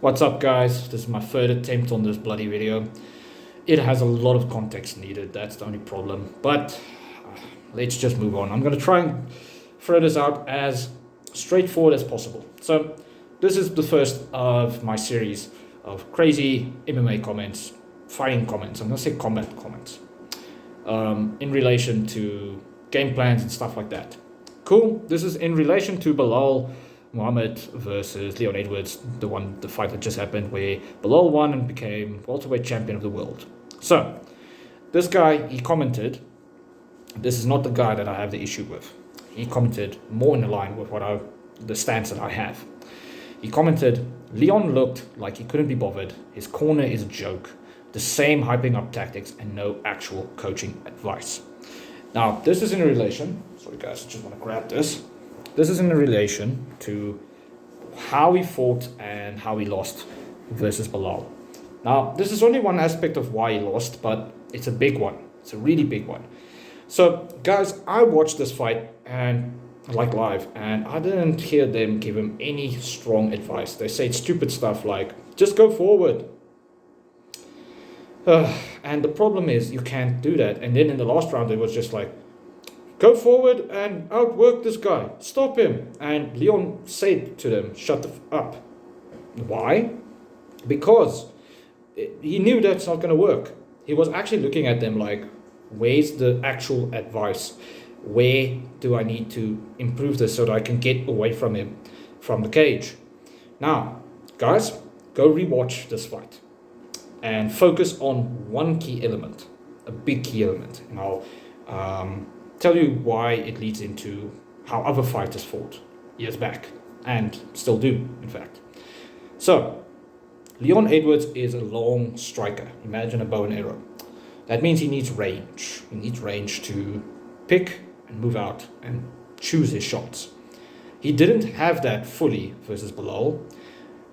What's up, guys? This is my third attempt on this bloody video. It has a lot of context needed, that's the only problem. But let's just move on. I'm going to try and throw this out as straightforward as possible. So this is the first of my series of crazy MMA comments, fighting comments. I'm going to say combat comments in relation to game plans and stuff like that. Cool. This is in relation to Belal Muhammad versus Leon Edwards, the fight that just happened where Belal won and became welterweight champion of the world. So, this guy, he commented, this is not the guy that I have the issue with. He commented more in line with the stance that I have. He commented, Leon looked like he couldn't be bothered, his corner is a joke, the same hyping up tactics and no actual coaching advice. Now, this is in relation, sorry guys, I just want to grab this. This is in relation to how he fought and how he lost versus Belal. Now, this is only one aspect of why he lost, but it's a big one. It's a really big one. So, guys, I watched this fight and live, and I didn't hear them give him any strong advice. They said stupid stuff like, just go forward. And the problem is you can't do that. And then in the last round, it was just like, go forward and outwork this guy. Stop him. And Leon said to them, shut the up. Why? Because he knew that's not going to work. He was actually looking at them like, where's the actual advice? Where do I need to improve this so that I can get away from him, from the cage? Now, guys, go rewatch this fight and focus on one key element, a big key element. And I'll tell you why it leads into how other fighters fought years back, and still do, in fact. So, Leon Edwards is a long striker. Imagine a bow and arrow. That means he needs range. He needs range to pick and move out and choose his shots. He didn't have that fully versus Belal.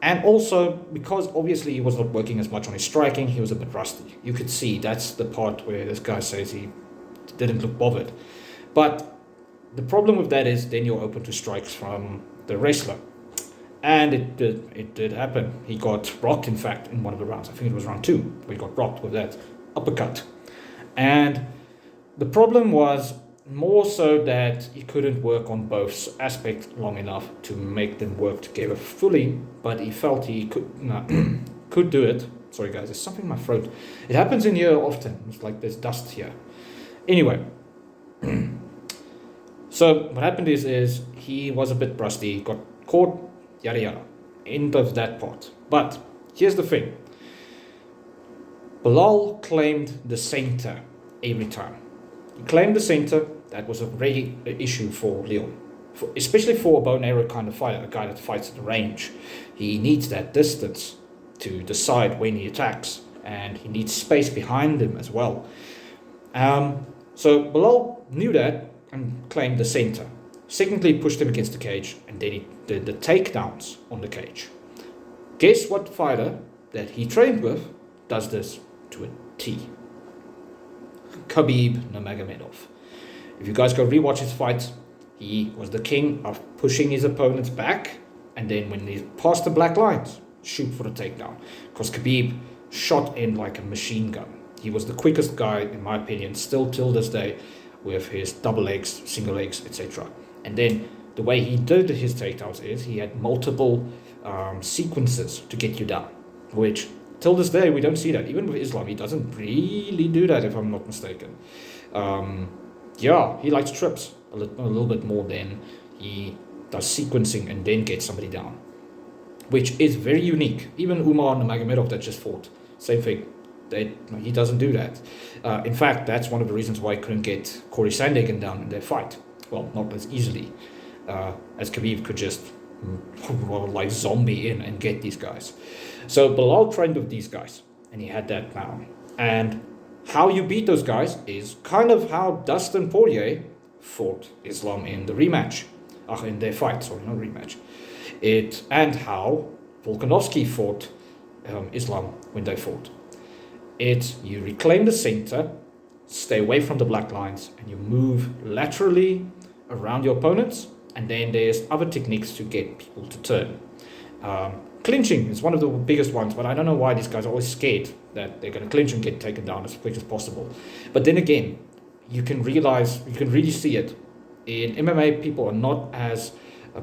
And also, because obviously he was not working as much on his striking, he was a bit rusty. You could see that's the part where this guy says he didn't look bothered. But the problem with that is then you're open to strikes from the wrestler. And it did happen. He got rocked, in fact, in one of the rounds. I think it was round 2, where he got rocked with that uppercut. And the problem was more so that he couldn't work on both aspects long enough to make them work together fully, but he felt he could do it. Sorry guys, there's something in my throat. It happens in here often. It's like there's dust here. Anyway, so what happened is he was a bit rusty, got caught, yada yada. End of that part. But here's the thing. Belal claimed the center every time. He claimed the center. That was a really issue for Leon, especially for a bow and arrow kind of fighter, a guy that fights at the range. He needs that distance to decide when he attacks, and he needs space behind him as well. So Belal knew that and claimed the center. Secondly, he pushed him against the cage, and then he did the takedowns on the cage. Guess what fighter that he trained with does this to a T? Khabib Nurmagomedov. If you guys go rewatch his fights, he was the king of pushing his opponents back, and then when he's past the black lines, shoot for the takedown. Because Khabib shot in like a machine gun. He was the quickest guy, in my opinion, still till this day, with his double legs, single legs, etc. And then the way he did his takedowns is he had multiple sequences to get you down, which till this day we don't see that. Even with Islam, he doesn't really do that, if I'm not mistaken. Yeah, he likes trips a little bit more than he does sequencing and then gets somebody down, which is very unique. Even Umar Nurmagomedov that just fought, same thing. He doesn't do that. In fact, that's one of the reasons why he couldn't get Corey Sandhagen down in their fight. Well, not as easily as Khabib could just like zombie in and get these guys. So Belal trained with these guys, and he had that down. And how you beat those guys is kind of how Dustin Poirier fought Islam in the rematch. In their fight, sorry, not rematch. And how Volkanovski fought Islam when they fought. You reclaim the center, stay away from the black lines, and you move laterally around your opponents, and then there's other techniques to get people to turn. Clinching is one of the biggest ones, but I don't know why these guys are always scared that they're going to clinch and get taken down as quick as possible. But then again, you can really see it. In MMA, people are not as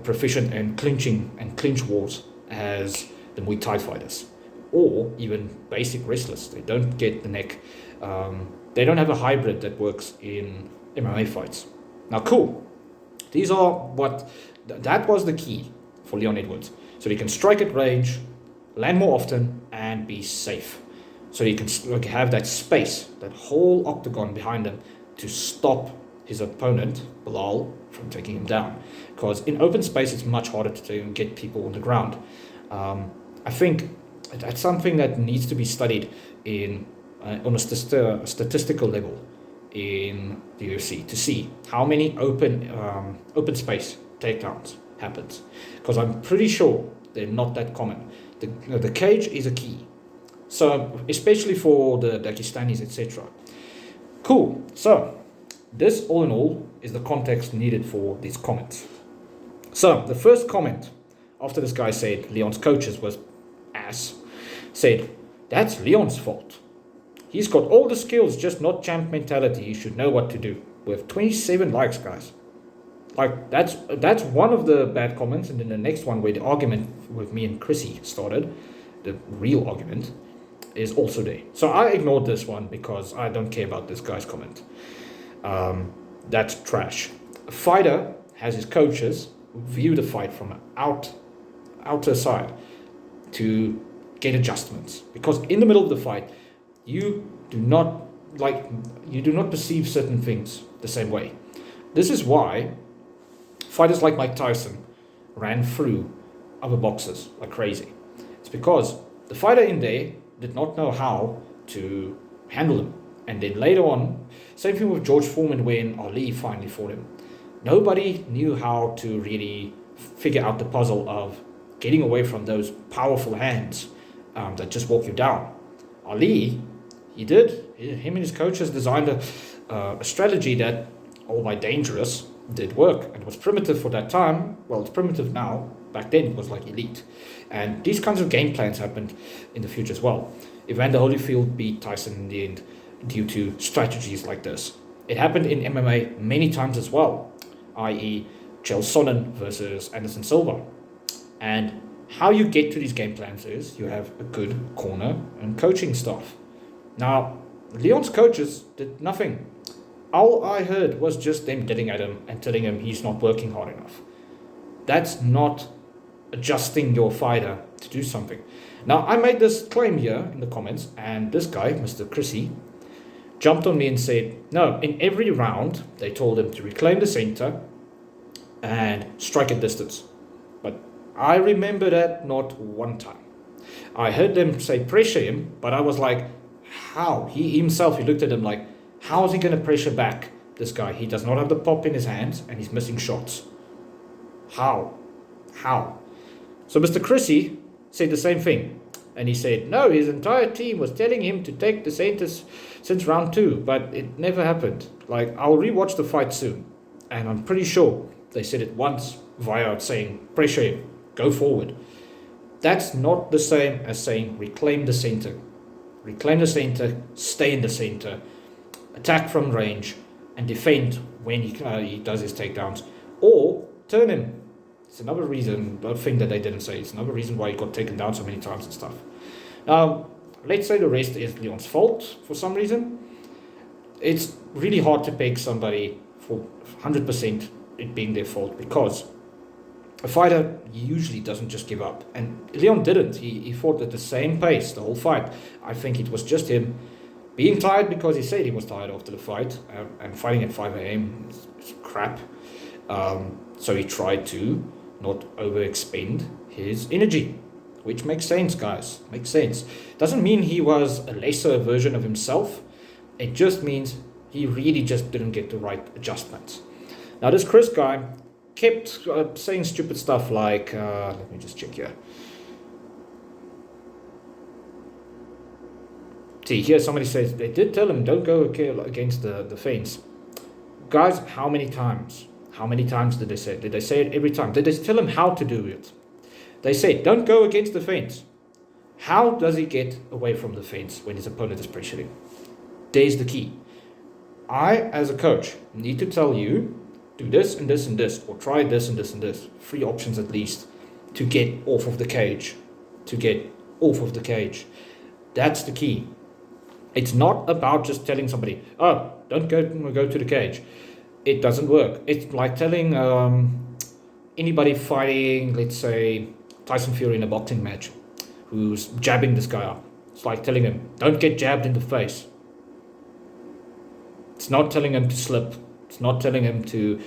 proficient in clinching and clinch wars as the Muay Thai fighters, or even basic wrestlers. They don't get the neck. They don't have a hybrid that works in MMA fights. Now, cool. That was the key for Leon Edwards. So he can strike at range, land more often, and be safe. So he can have that space, that whole octagon behind him to stop his opponent, Belal, from taking him down. Because in open space, it's much harder to get people on the ground. I think that's something that needs to be studied on a statistical level in the UFC to see how many open space takedowns happens, because I'm pretty sure they're not that common. The cage is a key, so especially for the Daghestanis, etc. Cool. So this, all in all, is the context needed for these comments. So the first comment after this guy said Leon's coaches was ass, said, "That's Leon's fault. He's got all the skills, just not champ mentality. He should know what to do." We have 27 likes, guys. Like, that's one of the bad comments. And then the next one, where the argument with me and Chrissy started, the real argument, is also there. So I ignored this one because I don't care about this guy's comment. That's trash. A fighter has his coaches view the fight from an outer side to get adjustments, because in the middle of the fight, you do not perceive certain things the same way. This is why fighters like Mike Tyson ran through other boxers like crazy. It's because the fighter in there did not know how to handle him. And then later on, same thing with George Foreman when Ali finally fought him. Nobody knew how to really figure out the puzzle of getting away from those powerful hands that just walk you down. Ali, him and his coaches designed a strategy that, albeit dangerous, did work, and was primitive for that time. Well, it's primitive now. Back then, it was like elite. And these kinds of game plans happened in the future as well. Evander Holyfield beat Tyson in the end due to strategies like this. It happened in MMA many times as well, i.e. Chael Sonnen versus Anderson Silva. And how you get to these game plans is you have a good corner and coaching staff. Now, Leon's coaches did nothing. All I heard was just them getting at him and telling him he's not working hard enough. That's not adjusting your fighter to do something. Now, I made this claim here in the comments, and this guy, Mr. Chrissy, jumped on me and said, no, in every round, they told him to reclaim the center and strike at distance. But I remember that not one time. I heard them say pressure him, but I was like, how? He looked at him like, how is he going to pressure back this guy? He does not have the pop in his hands and he's missing shots. How? So Mr. Chrissy said the same thing. And he said, no, his entire team was telling him to take the centers since round 2, but it never happened. Like, I'll rewatch the fight soon. And I'm pretty sure they said it once via saying, pressure him, go forward. That's not the same as saying reclaim the center. Reclaim the center, stay in the center, attack from range, and defend when he does his takedowns. Or turn him. It's another reason, the thing that they didn't say, it's another reason why he got taken down so many times and stuff. Now, let's say the rest is Leon's fault for some reason. It's really hard to peg somebody for 100% it being their fault, because a fighter usually doesn't just give up. And Leon didn't. He fought at the same pace the whole fight. I think it was just him being tired because he said he was tired after the fight, and fighting at 5 a.m. is crap. So he tried to not overexpend his energy, which makes sense, guys. Makes sense. Doesn't mean he was a lesser version of himself. It just means he really just didn't get the right adjustments. Now, this Chris guy kept saying stupid stuff like, let me just check here. See, here somebody says, they did tell him, don't go against the fence. Guys, how many times? How many times did they say it? Did they say it every time? Did they tell him how to do it? They said, don't go against the fence. How does he get away from the fence when his opponent is pressuring? There's the key. I, as a coach, need to tell you, do this and this and this, or try this and this and this. 3 options at least to get off of the cage. That's the key. It's not about just telling somebody, oh, don't go to the cage. It doesn't work. It's like telling anybody fighting, let's say, Tyson Fury in a boxing match, who's jabbing this guy up. It's like telling him, don't get jabbed in the face. It's not telling him to slip. It's not telling him to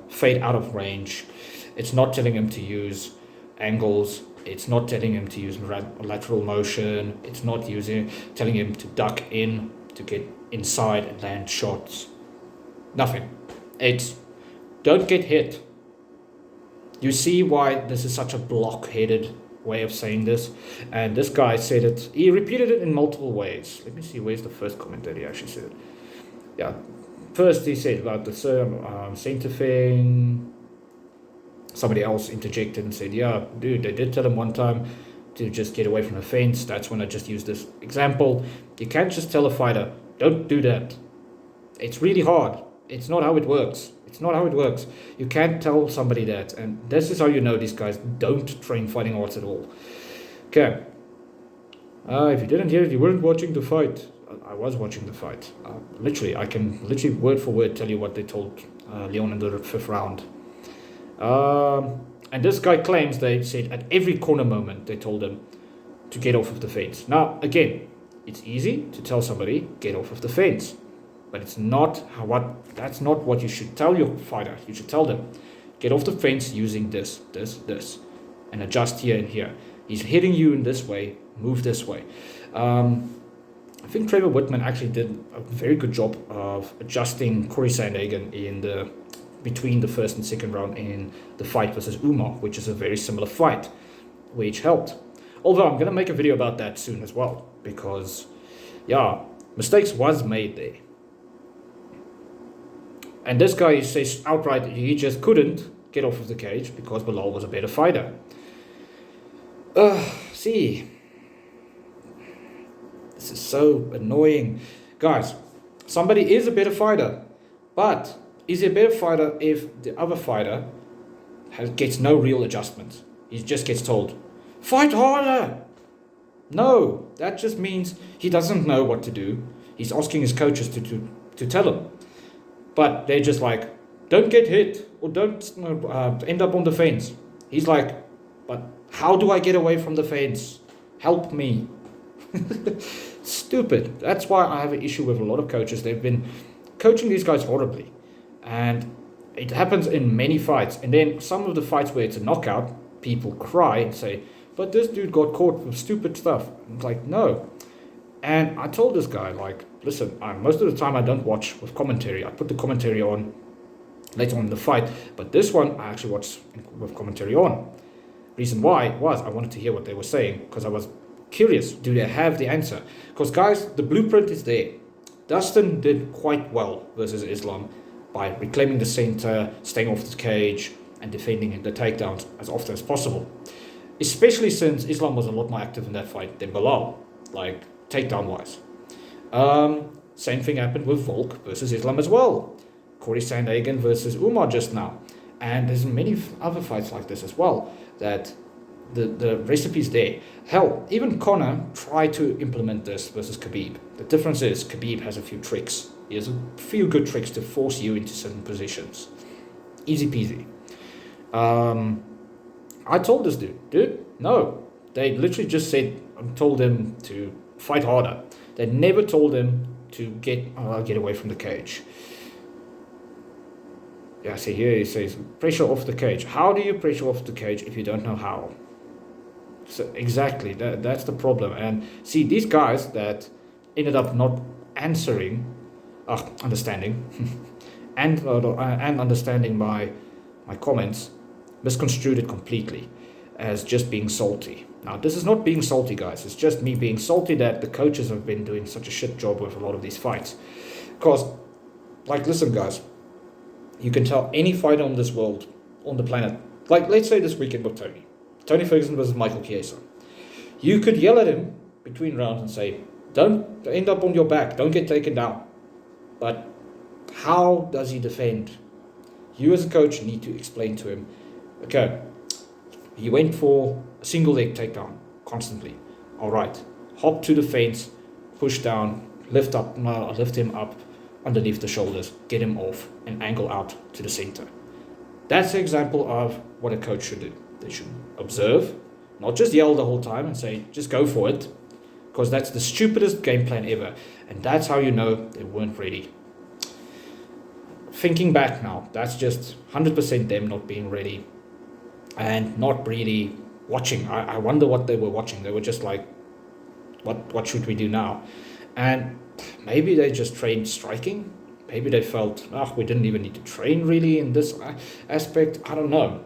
fade out of range. It's not telling him to use angles. It's not telling him to use lateral motion. It's not telling him to duck in, to get inside and land shots. Nothing. It's don't get hit. You see why this is such a block-headed way of saying this? And this guy said it, he repeated it in multiple ways. Let me see, where's the first comment that he actually said it? Yeah, first he said about the center thing. Somebody else interjected and said, yeah, dude, they did tell him one time to just get away from the fence. That's when I just used this example. You can't just tell a fighter, don't do that. It's really hard. It's not how it works. You can't tell somebody that. And this is how you know these guys don't train fighting arts at all. Okay. If you didn't hear it, you weren't watching the fight. I was watching the fight. I can word for word tell you what they told Leon in the 5th round. And this guy claims they said at every corner moment they told him to get off of the fence. Now, again, it's easy to tell somebody, get off of the fence. But that's not what you should tell your fighter. You should tell them, get off the fence using this, and adjust here and here. He's hitting you in this way, move this way. I think Trevor Whitman actually did a very good job of adjusting Corey Sandhagen between the 1st and 2nd round in the fight versus Umar, which is a very similar fight, which helped. Although I'm going to make a video about that soon as well, because, yeah, mistakes was made there. And this guy says outright he just couldn't get off of the cage because Belal was a better fighter. See, this is so annoying. Guys, somebody is a better fighter, but is he a better fighter if the other fighter gets no real adjustments? He just gets told, fight harder! No, that just means he doesn't know what to do. He's asking his coaches to tell him. But they're just like, don't get hit or don't end up on the fence. He's like, but how do I get away from the fence? Help me. Stupid. That's why I have an issue with a lot of coaches. They've been coaching these guys horribly. And it happens in many fights. And then some of the fights where it's a knockout, people cry and say, but this dude got caught with stupid stuff. It's like, no. And I told this guy, like, listen, most of the time I don't watch with commentary. I put the commentary on later on in the fight. But this one, I actually watched with commentary on. Reason why was I wanted to hear what they were saying, because I was curious, do they have the answer? Because, guys, the blueprint is there. Dustin did quite well versus Islam by reclaiming the center, staying off the cage, and defending the takedowns as often as possible. Especially since Islam was a lot more active in that fight than Belal, like takedown-wise. Same thing happened with Volk versus Islam as well. Corey Sandhagen versus Umar just now. And there's many other fights like this as well, that the recipe's there. Hell, even Conor tried to implement this versus Khabib. The difference is Khabib has a few tricks. He has a few good tricks to force you into certain positions. Easy peasy. I told this dude, no. They literally just told him to fight harder. They never told him to get away from the cage. Yeah, see here he says, pressure off the cage. How do you pressure off the cage if you don't know how? So exactly, that's the problem. And see, these guys that ended up not understanding, and understanding my comments, misconstrued it completely as just being salty. Now, this is not being salty, guys. It's just me being salty that the coaches have been doing such a shit job with a lot of these fights. Because, like, listen, guys, you can tell any fighter on this world, on the planet, like, let's say this weekend with Tony. Tony Ferguson versus Michael Chiesa. You could yell at him between rounds and say, don't end up on your back, don't get taken down. But how does he defend? You as a coach need to explain to him, okay, he went for a single leg takedown constantly. All right, hop to the fence, push down, lift him up underneath the shoulders, get him off, and angle out to the center. That's an example of what a coach should do. They should observe, not just yell the whole time and say, just go for it, because that's the stupidest game plan ever. And that's how you know they weren't ready. Thinking back now, that's just 100% them not being ready and not really watching. I wonder what they were watching. They were just like, what should we do now? And maybe they just trained striking. Maybe they felt, we didn't even need to train really in this aspect. I don't know.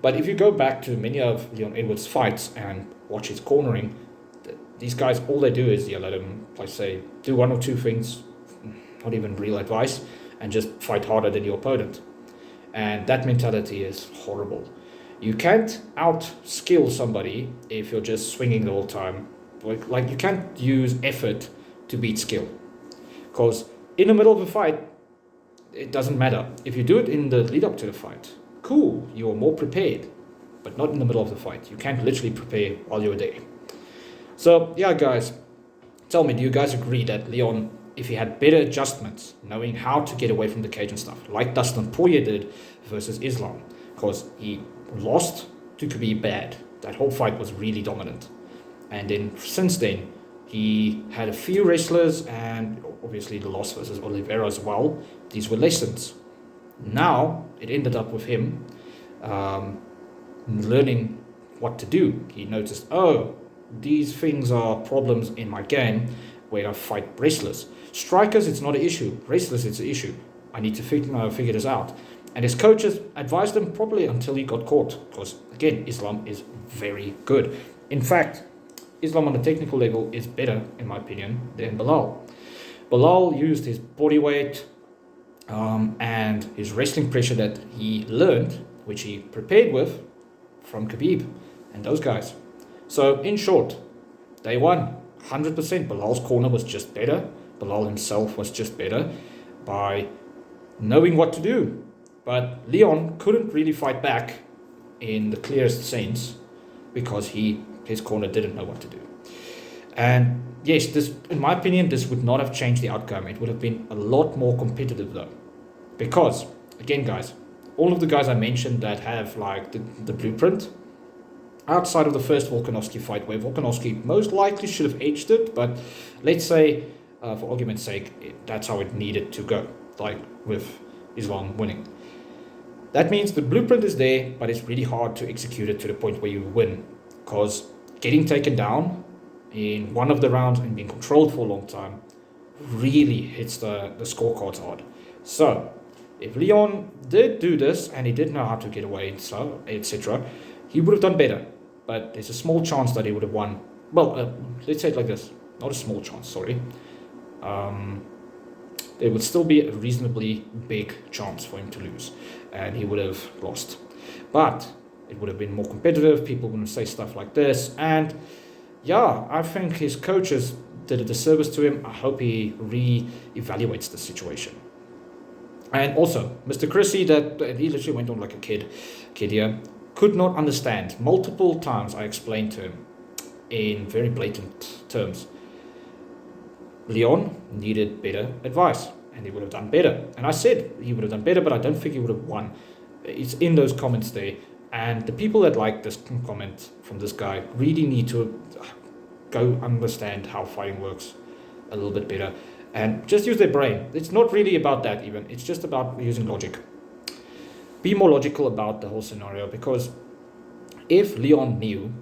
But if you go back to many of Leon Edwards' fights and watch his cornering, these guys, all they do is yell at him, like say, do one or two things, not even real advice, and just fight harder than your opponent. And that mentality is horrible. You can't out-skill somebody if you're just swinging the whole time. Like you can't use effort to beat skill. Because in the middle of a fight, it doesn't matter. If you do it in the lead up to the fight, cool, you're more prepared, but not in the middle of the fight. You can't literally prepare while you're there. So yeah, guys, tell me, do you guys agree that Leon, if he had better adjustments, knowing how to get away from the cage and stuff, like Dustin Poirier did versus Islam, because he lost to Khabib bad. That whole fight was really dominant. And then since then, he had a few wrestlers, and obviously the loss versus Oliveira as well. These were lessons. Now it ended up with him learning what to do. He noticed, these things are problems in my game when I fight wrestlers. Strikers, it's not an issue. Wrestlers, it's an issue. I need to figure this out. And his coaches advised him properly until he got caught. Because, again, Islam is very good. In fact, Islam on a technical level is better, in my opinion, than Belal. Belal used his body weight and his wrestling pressure that he learned, which he prepared with, from Khabib and those guys. So, in short, they won 100%. Belal's corner was just better. Belal himself was just better by knowing what to do. But Leon couldn't really fight back in the clearest sense because his corner didn't know what to do. And yes, this, in my opinion, this would not have changed the outcome. It would have been a lot more competitive though. Because, again guys, all of the guys I mentioned that have like the blueprint, outside of the first Volkanovski fight, where Volkanovski most likely should have edged it, but let's say, for argument's sake, that's how it needed to go, like with Islam winning. That means the blueprint is there, but it's really hard to execute it to the point where you win, because getting taken down in one of the rounds and being controlled for a long time really hits the scorecards hard. So, if Leon did do this, and he did know how to get away, and so, etc., he would have done better. But there's a small chance that he would have won. Well, let's say it like this. Not a small chance, sorry. There would still be a reasonably big chance for him to lose. And he would have lost. But it would have been more competitive. People wouldn't say stuff like this. And yeah, I think his coaches did a disservice to him. I hope he re-evaluates the situation. And also, Mr. Chrissy, that he literally went on like a kid here, could not understand. Multiple times I explained to him in very blatant terms. Leon needed better advice, and he would have done better. And I said he would have done better, but I don't think he would have won. It's in those comments there. And the people that like this comment from this guy really need to go understand how fighting works a little bit better. And just use their brain. It's not really about that even. It's just about using logic. Be more logical about the whole scenario, because if Leon knew,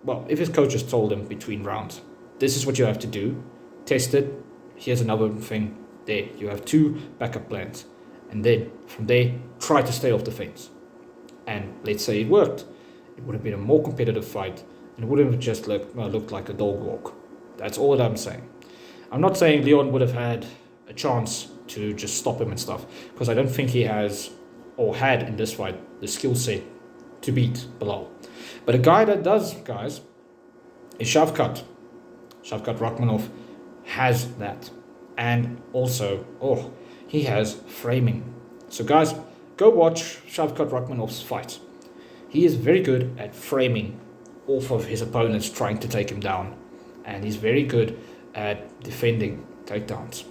well, if his coaches told him between rounds, this is what you have to do, test it, here's another thing, there, you have 2 backup plans. And then from there, try to stay off the fence. And let's say it worked. It would have been a more competitive fight, and it wouldn't have just looked like a dog walk. That's all that I'm saying. I'm not saying Leon would have had a chance to just stop him and stuff, because I don't think he has, or had in this fight, the skill set to beat Bilal. But a guy that does, guys, is Shavkat. Shavkat Rakhmonov has that. And also, he has framing. So guys, go watch Shavkat Rakhmonov's fight. He is very good at framing off of his opponents trying to take him down. And he's very good at defending takedowns.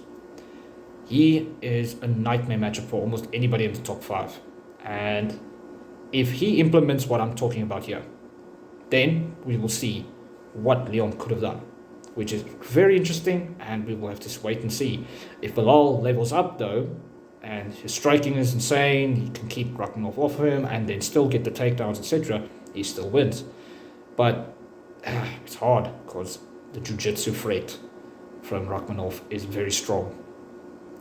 He is a nightmare matchup for almost anybody in the top 5. And if he implements what I'm talking about here, then we will see what Leon could have done, which is very interesting, and we will have to wait and see. If Bilal levels up though, and his striking is insane, he can keep Rakhmonov off him and then still get the takedowns, etc., he still wins. But it's hard because the jiu-jitsu threat from Rakhmonov is very strong.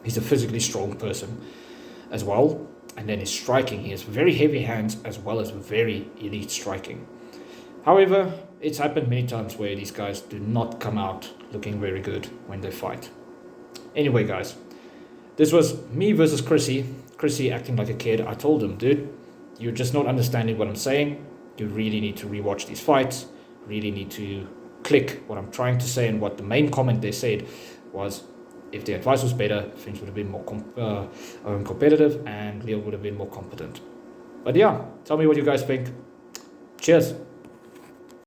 He's a physically strong person as well. And then his striking, he has very heavy hands as well as very elite striking. However, it's happened many times where these guys do not come out looking very good when they fight. Anyway, guys, this was me versus Chrissy. Chrissy acting like a kid. I told him, dude, you're just not understanding what I'm saying. You really need to rewatch these fights. Really need to click what I'm trying to say. And what the main comment they said was, if the advice was better, things would have been more competitive and Leo would have been more competent. But yeah, tell me what you guys think. Cheers.